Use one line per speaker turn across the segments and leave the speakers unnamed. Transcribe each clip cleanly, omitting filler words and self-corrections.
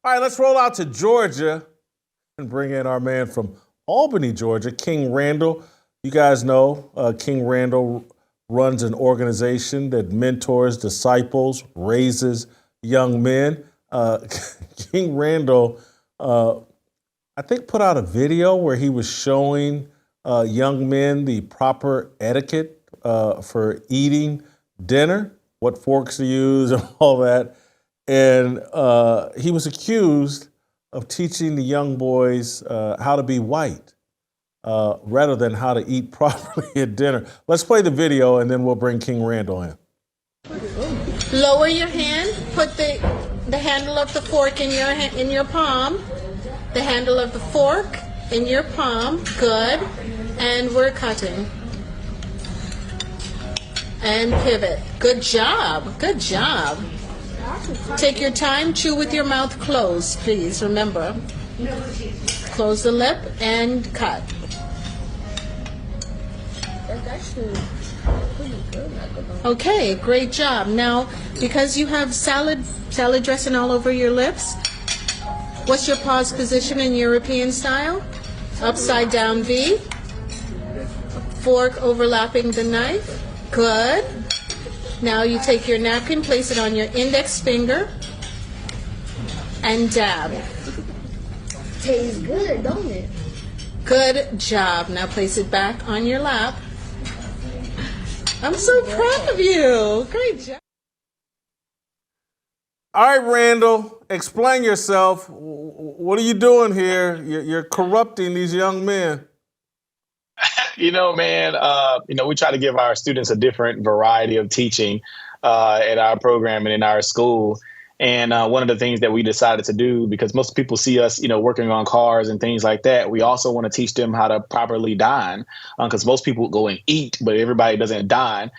All right, let's roll out to Georgia and bring in our man from Albany, Georgia, King Randall. You guys know King Randall runs an organization that mentors, disciples, raises young men. King Randall, I think, put out a video where he was showing young men the proper etiquette for eating dinner, what forks to use and all that. And he was accused of teaching the young boys how to be white rather than how to eat properly at dinner. Let's play the video and then we'll bring King Randall in.
Lower your hand. Put the handle of the fork in your palm. The handle of the fork in your palm. Good. And we're cutting. And pivot. Good job. Good job. Take your time. Chew with your mouth closed, please. Remember. Close the lip and cut.
That's actually pretty good.
Okay, great job. Now, because you have salad dressing all over your lips, what's your pause position in European style? Upside down V. Fork overlapping the knife. Good. Now you take your napkin, place it on your index finger, and dab.
Tastes good, don't it?
Good job. Now place it back on your lap. I'm so proud of you. Great job.
All right, Randall, explain yourself. What are you doing here? You're corrupting these young men.
Man, we try to give our students a different variety of teaching at our program and in our school. And one of the things that we decided to do, because most people see us, working on cars and things like that, we also want to teach them how to properly dine, because most people go and eat, but everybody doesn't dine.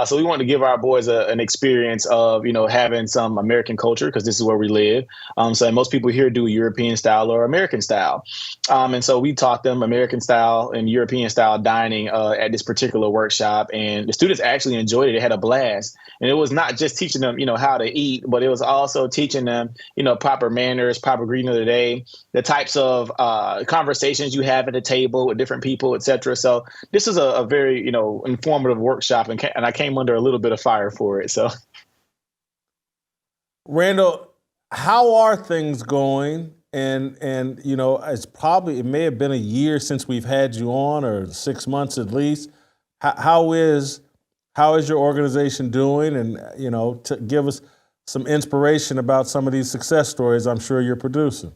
So we want to give our boys an experience of, having some American culture, because this is where we live. So most people here do European style or American style. And so we taught them American style and European style dining at this particular workshop. And the students actually enjoyed it. They had a blast. And it was not just teaching them, how to eat, but it was also teaching them, proper manners, proper greeting of the day, the types of conversations you have at the table with different people, et cetera. So this is a very, informative workshop, and I came under a little bit of fire for it. So,
Randall, how are things going? And it may have been a year since we've had you on, or 6 months at least. How is your organization doing? And, to give us some inspiration about some of these success stories I'm sure you're producing.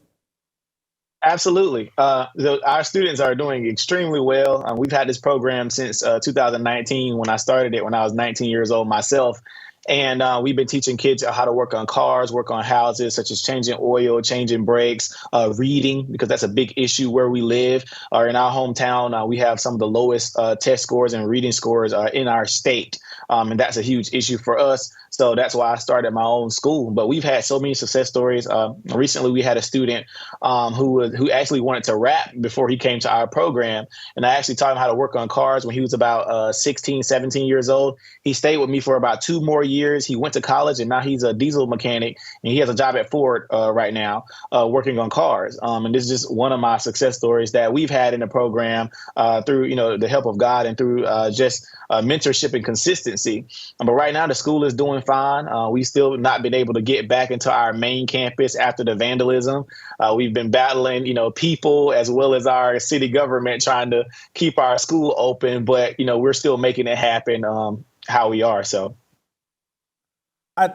Absolutely. Our students are doing extremely well. We've had this program since 2019 when I started it when I was 19 years old myself. And we've been teaching kids how to work on cars, work on houses, such as changing oil, changing brakes, reading, because that's a big issue where we live. Or in our hometown, we have some of the lowest test scores and reading scores in our state. And that's a huge issue for us. So that's why I started my own school. But we've had so many success stories. Recently, we had a student who actually wanted to rap before he came to our program. And I actually taught him how to work on cars when he was about 16, 17 years old. He stayed with me for about 2 more years. He went to college, and now he's a diesel mechanic. And he has a job at Ford right now working on cars. And this is just one of my success stories that we've had in the program through the help of God and through just mentorship and consistency. But right now, the school is doing fine. We still not been able to get back into our main campus after the vandalism. We've been battling, people as well as our city government trying to keep our school open. But, we're still making it happen how we are. So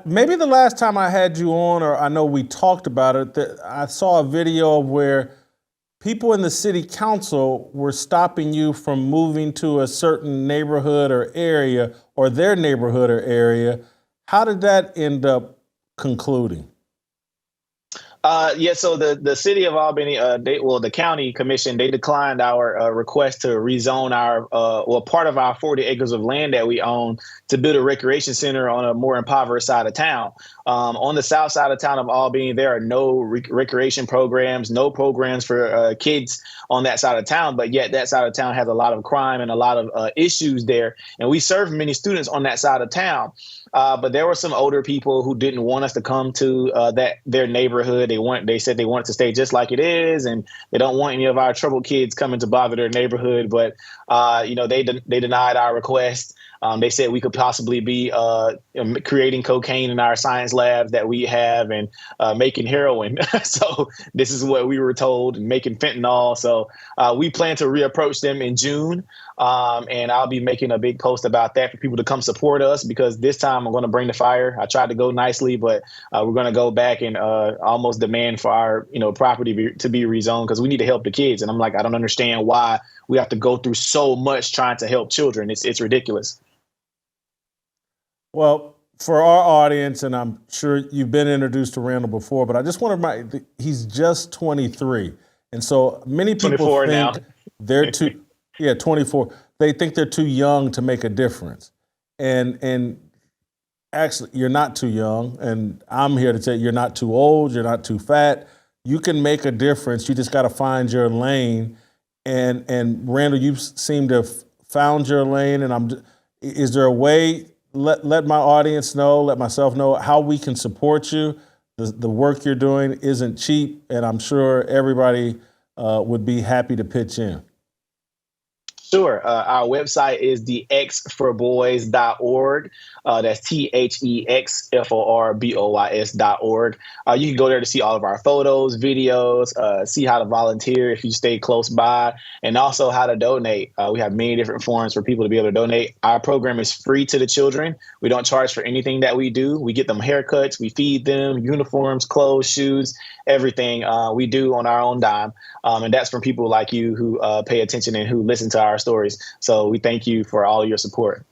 maybe the last time I had you on, or I know we talked about it, I saw a video where people in the city council were stopping you from moving to a certain neighborhood or area, or their neighborhood or area. How did that end up concluding?
So the city of Albany, the county commission, they declined our request to rezone part of our 40 acres of land that we own to build a recreation center on a more impoverished side of town. On the south side of town of Albany, there are no recreation programs, no programs for kids on that side of town. But yet that side of town has a lot of crime and a lot of issues there. And we serve many students on that side of town. But there were some older people who didn't want us to come to their neighborhood. They said they wanted to stay just like it is, and they don't want any of our troubled kids coming to bother their neighborhood. But they denied our request. They said we could possibly be creating cocaine in our science labs that we have, and making heroin. So this is what we were told, and making fentanyl. So we plan to reapproach them in June. And I'll be making a big post about that for people to come support us, because this time I'm going to bring the fire. I tried to go nicely, but we're going to go back and almost demand for our property to be rezoned, because we need to help the kids. And I'm like, I don't understand why we have to go through so much trying to help children. It's ridiculous.
Well, for our audience, and I'm sure you've been introduced to Randall before, but I just want to remind, he's just 23. And so many people think
now.
they're too, 24. They think they're too young to make a difference. And actually, you're not too young. And I'm here to tell you, you're not too old. You're not too fat. You can make a difference. You just got to find your lane. And Randall, you seem to have found your lane. And is there a way, let my audience know, let myself know how we can support you? The work you're doing isn't cheap, and I'm sure everybody would be happy to pitch in.
Sure. Our website is thexforboys.org. That's THEXFORBOYS.org. You can go there to see all of our photos, videos, see how to volunteer if you stay close by, and also how to donate. We have many different forms for people to be able to donate. Our program is free to the children. We don't charge for anything that we do. We get them haircuts, we feed them uniforms, clothes, shoes, everything we do on our own dime. And that's from people like you who pay attention and who listen to our stories. So we thank you for all your support.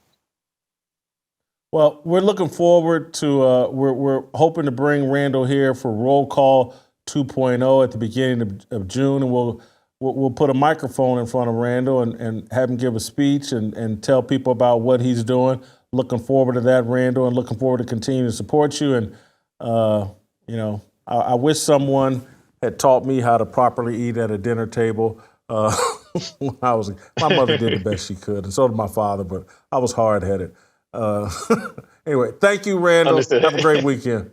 Well, we're looking forward to, we're hoping to bring Randall here for Roll Call 2.0 at the beginning of June. And we'll put a microphone in front of Randall and have him give a speech and tell people about what he's doing. Looking forward to that, Randall, and looking forward to continuing to support you. And, I wish someone had taught me how to properly eat at a dinner table. When my mother did the best she could, and so did my father, but I was hard-headed. Anyway, thank you, Randall.
Understood.
Have a great weekend.